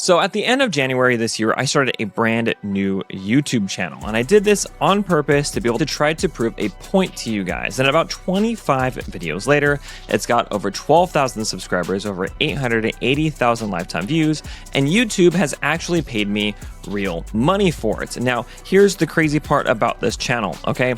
So at the end of January this year, I started a brand new YouTube channel, and I did this on purpose to be able to try to prove a point to you guys. And about 25 videos later, it's got over 12,000 subscribers, over 880,000 lifetime views, and YouTube has actually paid me real money for it. Now, here's the crazy part about this channel, okay?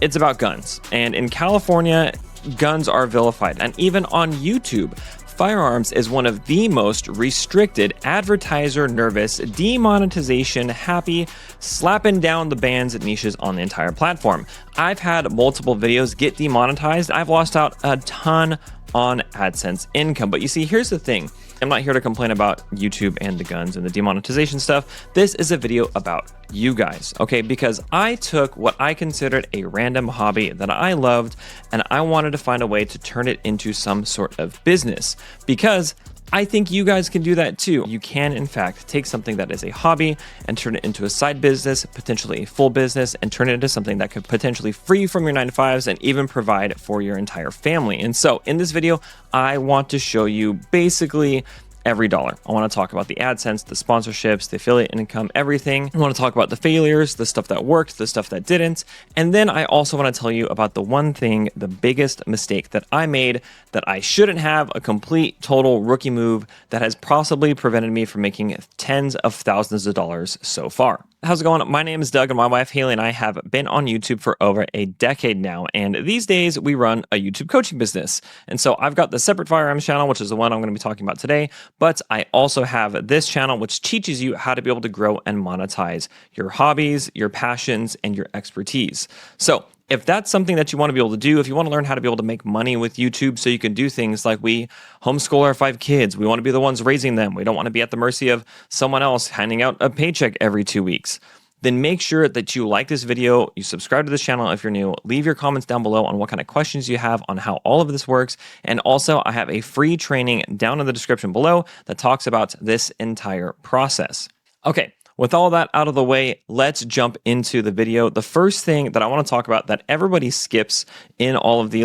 It's about guns, and in California, guns are vilified, and even on YouTube, firearms is one of the most restricted, advertiser nervous, demonetization happy, slapping down the bans niches on the entire platform. I've had multiple videos get demonetized. I've lost out a ton on AdSense income. But you see, here's the thing. I'm not here to complain about YouTube and the guns and the demonetization stuff. This is a video about you guys, okay? Because I took what I considered a random hobby that I loved, and I wanted to find a way to turn it into some sort of business, because I think you guys can do that too. You can, in fact, take something that is a hobby and turn it into a side business, potentially a full business, and turn it into something that could potentially free you from your 9-to-5s and even provide for your entire family. And so in this video, I want to show you basically every dollar. I want to talk about the AdSense, the sponsorships, the affiliate income, everything. I want to talk about the failures, the stuff that worked, the stuff that didn't. And then I also want to tell you about the one thing, the biggest mistake that I made that I shouldn't have, a complete, total rookie move that has possibly prevented me from making tens of thousands of dollars so far. How's it going? My name is Doug, and my wife Haley and I have been on YouTube for over a decade now. And these days we run a YouTube coaching business. And so I've got the separate firearms channel, which is the one I'm going to be talking about today. But I also have this channel, which teaches you how to be able to grow and monetize your hobbies, your passions, and your expertise. So if that's something that you want to be able to do, if you want to learn how to be able to make money with YouTube so you can do things like we homeschool our 5 kids, we want to be the ones raising them, we don't want to be at the mercy of someone else handing out a paycheck every 2 weeks, then make sure that you like this video, you subscribe to this channel if you're new, leave your comments down below on what kind of questions you have on how all of this works. And also I have a free training down in the description below that talks about this entire process. Okay. With all that out of the way, let's jump into the video. The first thing that I want to talk about that everybody skips in all of the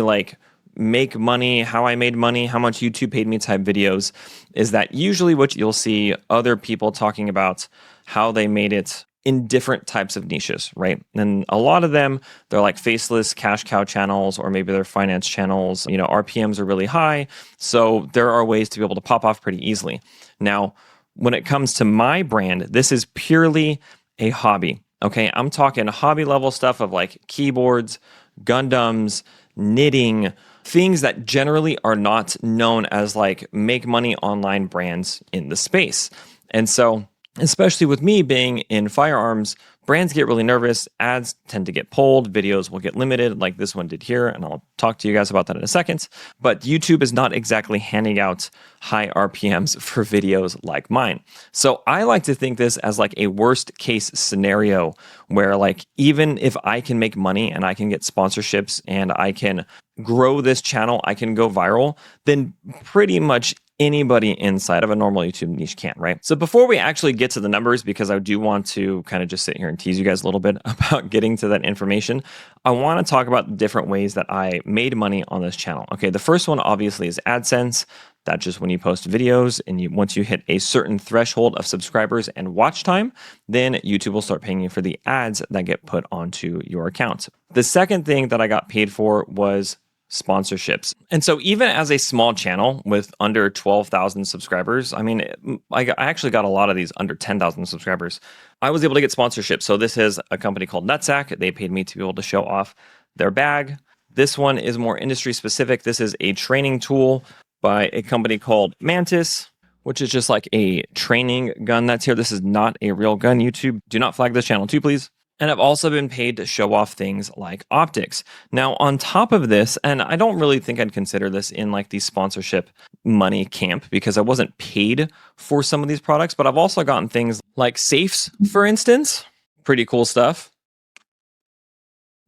make money, how I made money, how much YouTube paid me type videos is that usually what you'll see other people talking about how they made it in different types of niches, right? And a lot of them, they're like faceless cash cow channels, or maybe they're finance channels. You know, RPMs are really high. So there are ways to be able to pop off pretty easily. Now, when it comes to my brand, this is purely a hobby, okay? I'm talking hobby level stuff of like keyboards, Gundams, knitting, things that generally are not known as like make money online brands in the space. And so, especially with me being in firearms, brands get really nervous, ads tend to get pulled, videos will get limited like this one did here, and I'll talk to you guys about that in a second. But YouTube is not exactly handing out high RPMs for videos like mine. So I like to think this as like a worst case scenario where like even if I can make money and I can get sponsorships and I can grow this channel, I can go viral, then pretty much anybody inside of a normal YouTube niche can, right? So before we actually get to the numbers, because I do want to kind of just sit here and tease you guys a little bit about getting to that information, I want to talk about the different ways that I made money on this channel. Okay, the first one obviously is AdSense. That's just when you post videos and once you hit a certain threshold of subscribers and watch time, then YouTube will start paying you for the ads that get put onto your account. The second thing that I got paid for was sponsorships. And so even as a small channel with under 12,000 subscribers, I mean, I actually got a lot of these under 10,000 subscribers. I was able to get sponsorships. So this is a company called Nutsack. They paid me to be able to show off their bag. This one is more industry specific. This is a training tool by a company called Mantis, which is just like a training gun that's here. This is not a real gun. YouTube, do not flag this channel too, please. And I've also been paid to show off things like optics. Now, on top of this, and I don't really think I'd consider this in like the sponsorship money camp because I wasn't paid for some of these products, but I've also gotten things like safes, for instance. Pretty cool stuff.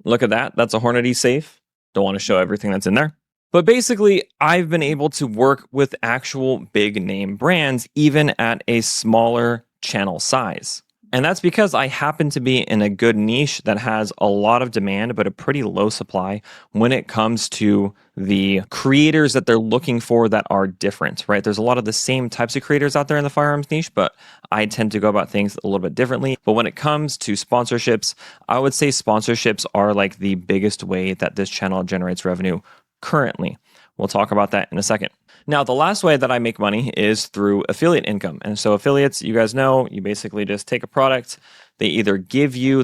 Look at that. That's a Hornady safe. Don't want to show everything that's in there. But basically, I've been able to work with actual big name brands, even at a smaller channel size. And that's because I happen to be in a good niche that has a lot of demand, but a pretty low supply when it comes to the creators that they're looking for that are different, right? There's a lot of the same types of creators out there in the firearms niche, but I tend to go about things a little bit differently. But when it comes to sponsorships, I would say sponsorships are like the biggest way that this channel generates revenue currently. We'll talk about that in a second. Now, the last way that I make money is through affiliate income. And so affiliates, you guys know, you basically just take a product, the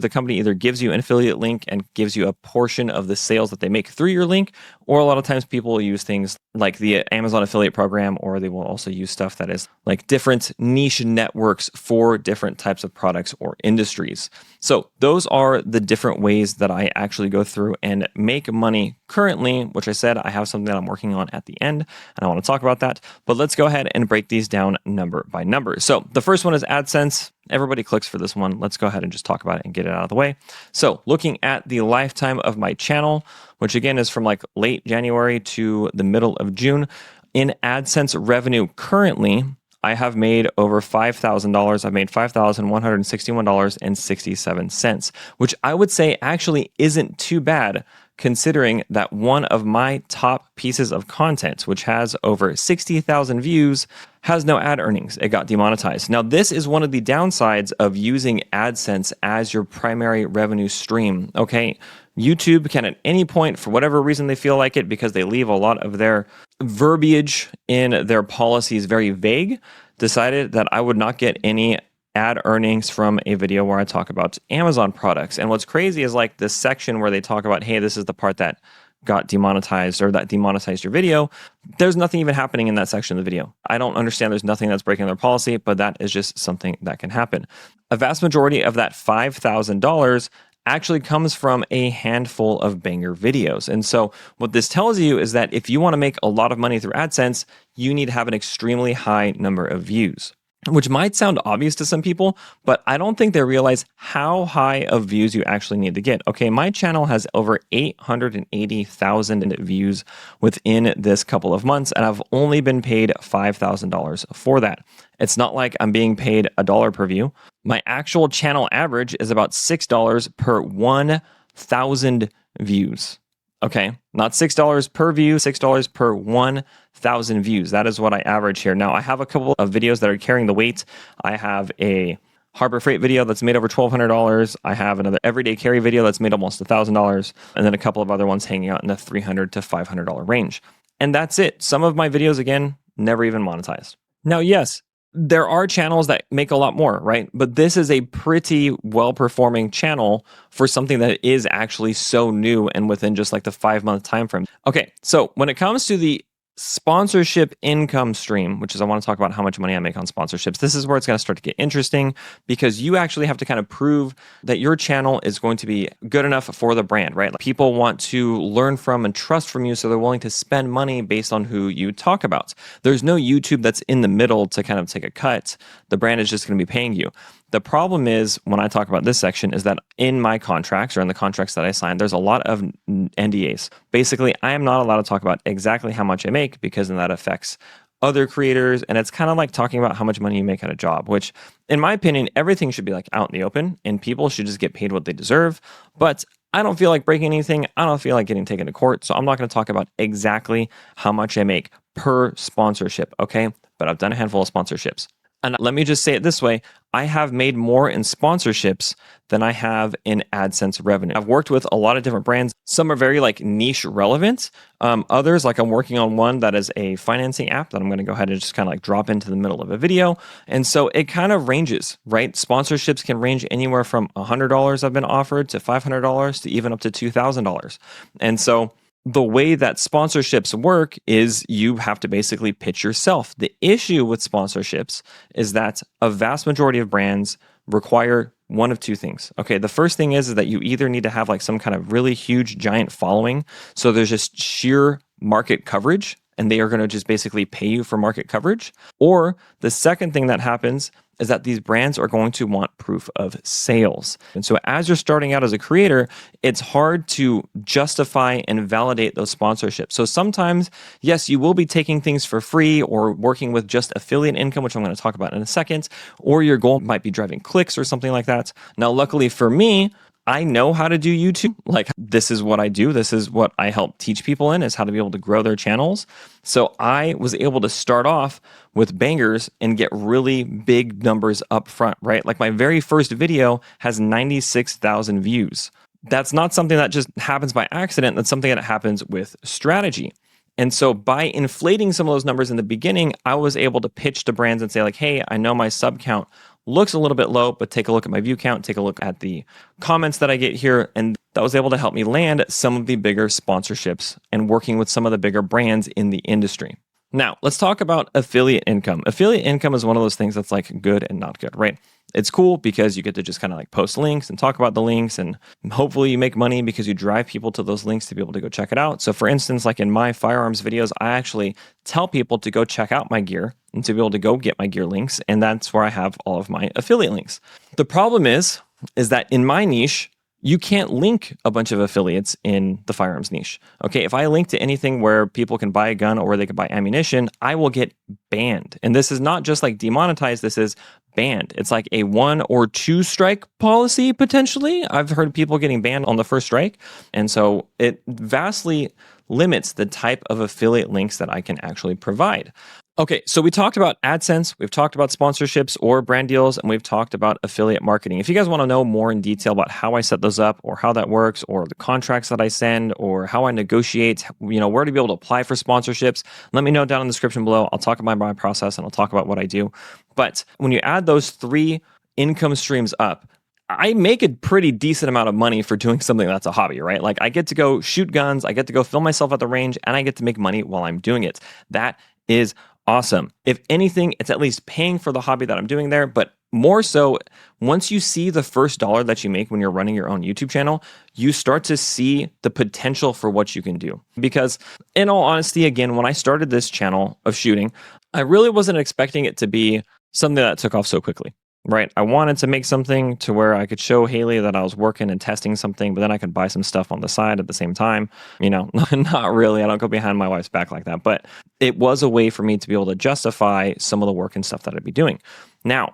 company either gives you an affiliate link and gives you a portion of the sales that they make through your link, or a lot of times people will use things like the Amazon affiliate program, or they will also use stuff that is like different niche networks for different types of products or industries. So those are the different ways that I actually go through and make money currently, which I said I have something that I'm working on at the end, and I want to talk about that. But let's go ahead and break these down number by number. So the first one is AdSense. Everybody clicks for this one. Let's go ahead and just talk about it and get it out of the way. So looking at the lifetime of my channel, which again is from like late January to the middle of June, in AdSense revenue currently, I have made over $5,000. I've made $5,161.67, which I would say actually isn't too bad considering that one of my top pieces of content, which has over 60,000 views, has no ad earnings. It got demonetized. Now, this is one of the downsides of using AdSense as your primary revenue stream, okay? YouTube can at any point, for whatever reason they feel like it, because they leave a lot of their verbiage in their policies very vague, decided that I would not get any ad earnings from a video where I talk about Amazon products. And what's crazy is like this section where they talk about, hey, this is the part that got demonetized or that demonetized your video. There's nothing even happening in that section of the video. I don't understand. There's nothing that's breaking their policy, but that is just something that can happen. A vast majority of that $5,000 actually comes from a handful of banger videos. And so what this tells you is that if you want to make a lot of money through AdSense, you need to have an extremely high number of views, which might sound obvious to some people, but I don't think they realize how high of views you actually need to get. Okay, my channel has over 880,000 views within this couple of months, and I've only been paid $5,000 for that. It's not like I'm being paid $1 per view. My actual channel average is about $6 per 1,000 views. Okay, not $6 per view, $6 per 1,000 views. That is what I average here. Now, I have a couple of videos that are carrying the weight. I have a Harbor Freight video that's made over $1,200. I have another everyday carry video that's made almost $1,000, and then a couple of other ones hanging out in the $300 to $500 range. And that's it. Some of my videos, again, never even monetized. Now, yes, there are channels that make a lot more, right? But this is a pretty well-performing channel for something that is actually so new and within just like the 5-month time frame. Okay, so when it comes to the sponsorship income stream, which is I want to talk about how much money I make on sponsorships. This is where it's going to start to get interesting because you actually have to kind of prove that your channel is going to be good enough for the brand, right? Like people want to learn from and trust from you, so they're willing to spend money based on who you talk about. There's no YouTube that's in the middle to kind of take a cut. The brand is just going to be paying you. The problem is when I talk about this section is that in my contracts or in the contracts that I signed, there's a lot of NDAs. Basically, I am not allowed to talk about exactly how much I make because then that affects other creators. And it's kind of like talking about how much money you make at a job, which in my opinion, everything should be like out in the open and people should just get paid what they deserve. But I don't feel like breaking anything. I don't feel like getting taken to court. So I'm not going to talk about exactly how much I make per sponsorship. Okay. But I've done a handful of sponsorships. And let me just say it this way, I have made more in sponsorships than I have in AdSense revenue. I've worked with a lot of different brands. Some are very like niche relevant. Others, like I'm working on one that is a financing app that I'm going to go ahead and just kind of like drop into the middle of a video. And so it kind of ranges, right? Sponsorships can range anywhere from $100 I've been offered to $500 to even up to $2,000. And so the way that sponsorships work is you have to basically pitch yourself. The issue with sponsorships is that a vast majority of brands require one of two things. Okay, the first thing is that you either need to have like some kind of really huge giant following, so there's just sheer market coverage, and they are going to just basically pay you for market coverage. Or the second thing that happens is that these brands are going to want proof of sales. And so as you're starting out as a creator, it's hard to justify and validate those sponsorships. So sometimes, yes, you will be taking things for free or working with just affiliate income, which I'm going to talk about in a second, or your goal might be driving clicks or something like that. Now, luckily for me, I know how to do YouTube. Like, this is what I do. This is what I help teach people in, is how to be able to grow their channels. So I was able to start off with bangers and get really big numbers up front, right? Like my very first video has 96,000 views. That's not something that just happens by accident. That's something that happens with strategy. And so by inflating some of those numbers in the beginning, I was able to pitch to brands and say like, hey, I know my sub count looks a little bit low, but take a look at my view count, take a look at the comments that I get here. And that was able to help me land some of the bigger sponsorships and working with some of the bigger brands in the industry. Now, let's talk about affiliate income. Affiliate income is one of those things that's like good and not good, right? It's cool because you get to just kind of like post links and talk about the links, and hopefully you make money because you drive people to those links to be able to go check it out. So for instance, like in my firearms videos, I actually tell people to go check out my gear and to be able to go get my gear links. And that's where I have all of my affiliate links. The problem is that in my niche, you can't link a bunch of affiliates in the firearms niche. Okay, if I link to anything where people can buy a gun or where they can buy ammunition, I will get banned. And this is not just like demonetized, this is banned. It's like a 1 or 2 strike policy potentially. I've heard people getting banned on the first strike. And so it vastly limits the type of affiliate links that I can actually provide. Okay, so we talked about AdSense, we've talked about sponsorships or brand deals, and we've talked about affiliate marketing. If you guys want to know more in detail about how I set those up or how that works or the contracts that I send or how I negotiate, where to be able to apply for sponsorships, let me know down in the description below. I'll talk about my process and I'll talk about what I do. But when you add those 3 income streams up, I make a pretty decent amount of money for doing something that's a hobby, right? Like I get to go shoot guns, I get to go film myself at the range, and I get to make money while I'm doing it. That is awesome. If anything, it's at least paying for the hobby that I'm doing there, but more so, once you see the first dollar that you make when you're running your own YouTube channel, you start to see the potential for what you can do. Because in all honesty, again, when I started this channel of shooting, I really wasn't expecting it to be something that took off so quickly. Right. I wanted to make something to where I could show Haley that I was working and testing something, but then I could buy some stuff on the side at the same time. Not really. I don't go behind my wife's back like that, but it was a way for me to be able to justify some of the work and stuff that I'd be doing. Now,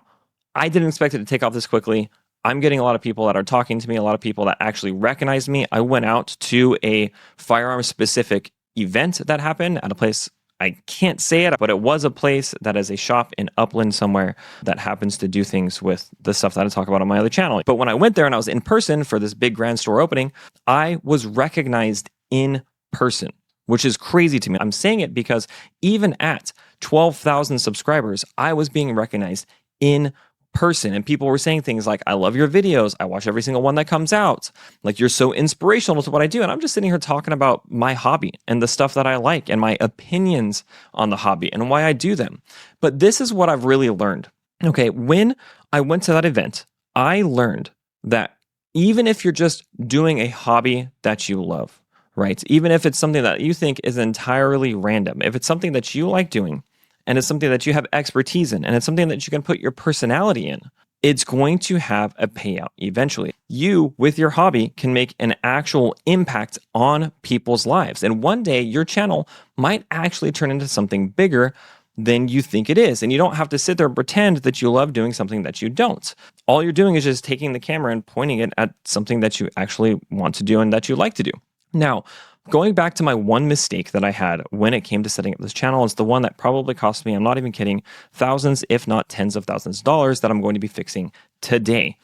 I didn't expect it to take off this quickly. I'm getting a lot of people that are talking to me, a lot of people that actually recognize me. I went out to a firearms specific event that happened at a place, I can't say it, but it was a place that is a shop in Upland somewhere that happens to do things with the stuff that I talk about on my other channel. But when I went there and I was in person for this big grand store opening, I was recognized in person, which is crazy to me. I'm saying it because even at 12,000 subscribers, I was being recognized in person, and people were saying things like, I love your videos, I watch every single one that comes out, like you're so inspirational to what I do. And I'm just sitting here talking about my hobby and the stuff that I like and my opinions on the hobby and why I do them. But this is what I've really learned. Okay, when I went to that event, I learned that even if you're just doing a hobby that you love, right? Even if it's something that you think is entirely random, if it's something that you like doing, and it's something that you have expertise in, and it's something that you can put your personality in, it's going to have a payout eventually. You, with your hobby, can make an actual impact on people's lives. And one day, your channel might actually turn into something bigger than you think it is. And you don't have to sit there and pretend that you love doing something that you don't. All you're doing is just taking the camera and pointing it at something that you actually want to do and that you like to do. Now, going back to my one mistake that I had when it came to setting up this channel is the one that probably cost me, I'm not even kidding, thousands, if not tens of thousands of dollars that I'm going to be fixing today.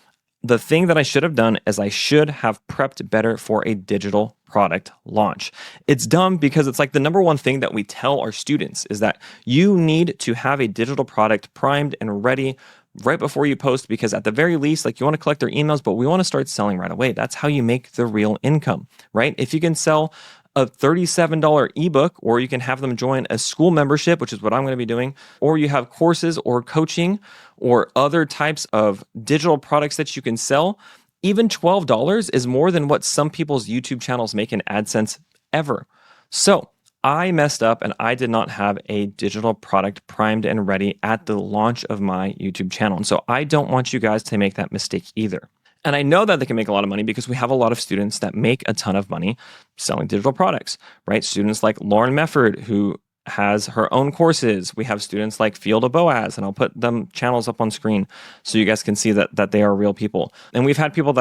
The thing that I should have done is I should have prepped better for a digital product launch. It's dumb because it's like the number one thing that we tell our students is that you need to have a digital product primed and ready right before you post, because at the very least, like you want to collect their emails, but we want to start selling right away. That's how you make the real income, right? If you can sell a $37 ebook, or you can have them join a school membership, which is what I'm going to be doing, or you have courses or coaching or other types of digital products that you can sell, even $12 is more than what some people's YouTube channels make in AdSense ever. So I messed up and I did not have a digital product primed and ready at the launch of my YouTube channel. And so I don't want you guys to make that mistake either. And I know that they can make a lot of money because we have a lot of students that make a ton of money selling digital products, right? Students like Lauren Mefford, who has her own courses. We have students like Field of Boaz, and I'll put them channels up on screen so you guys can see that they are real people. And we've had people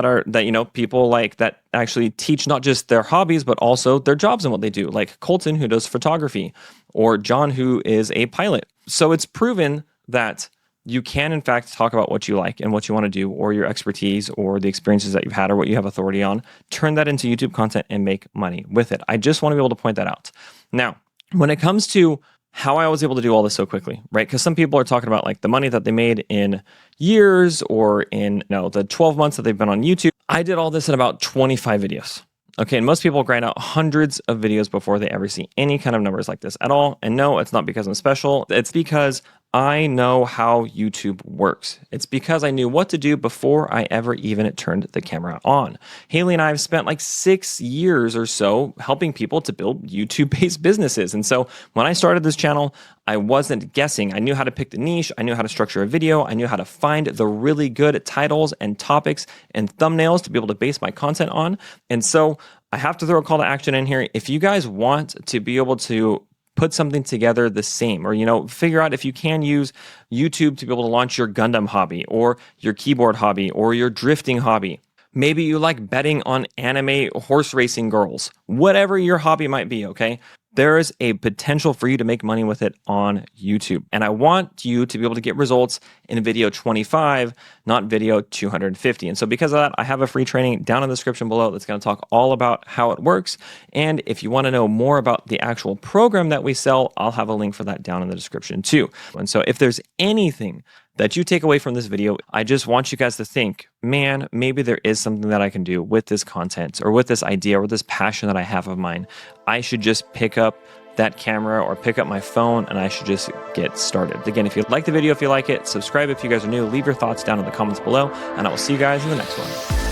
people like that actually teach not just their hobbies, but also their jobs and what they do, like Colton, who does photography, or John, who is a pilot. So it's proven that you can, in fact, talk about what you like and what you want to do, or your expertise, or the experiences that you've had, or what you have authority on, turn that into YouTube content and make money with it. I just want to be able to point that out. Now, when it comes to how I was able to do all this so quickly, right? Because some people are talking about like the money that they made in years or in the 12 months that they've been on YouTube. I did all this in about 25 videos. Okay, and most people grind out hundreds of videos before they ever see any kind of numbers like this at all. And no, it's not because I'm special. It's because I know how YouTube works. It's because I knew what to do before I ever even turned the camera on. Haley and I have spent like 6 years or so helping people to build YouTube-based businesses. And so when I started this channel, I wasn't guessing. I knew how to pick the niche. I knew how to structure a video. I knew how to find the really good titles and topics and thumbnails to be able to base my content on. And so I have to throw a call to action in here. If you guys want to be able to put something together the same, or figure out if you can use YouTube to be able to launch your Gundam hobby, or your keyboard hobby, or your drifting hobby. Maybe you like betting on anime horse racing girls. Whatever your hobby might be, okay? There is a potential for you to make money with it on YouTube. And I want you to be able to get results in video 25, not video 250. And so because of that, I have a free training down in the description below that's going to talk all about how it works. And if you want to know more about the actual program that we sell, I'll have a link for that down in the description too. And so if there's anything that you take away from this video, I just want you guys to think, man, maybe there is something that I can do with this content, or with this idea, or this passion that I have of mine. I should just pick up that camera or pick up my phone and I should just get started. Again, if you like the video, if you like it, subscribe if you guys are new, leave your thoughts down in the comments below, and I will see you guys in the next one.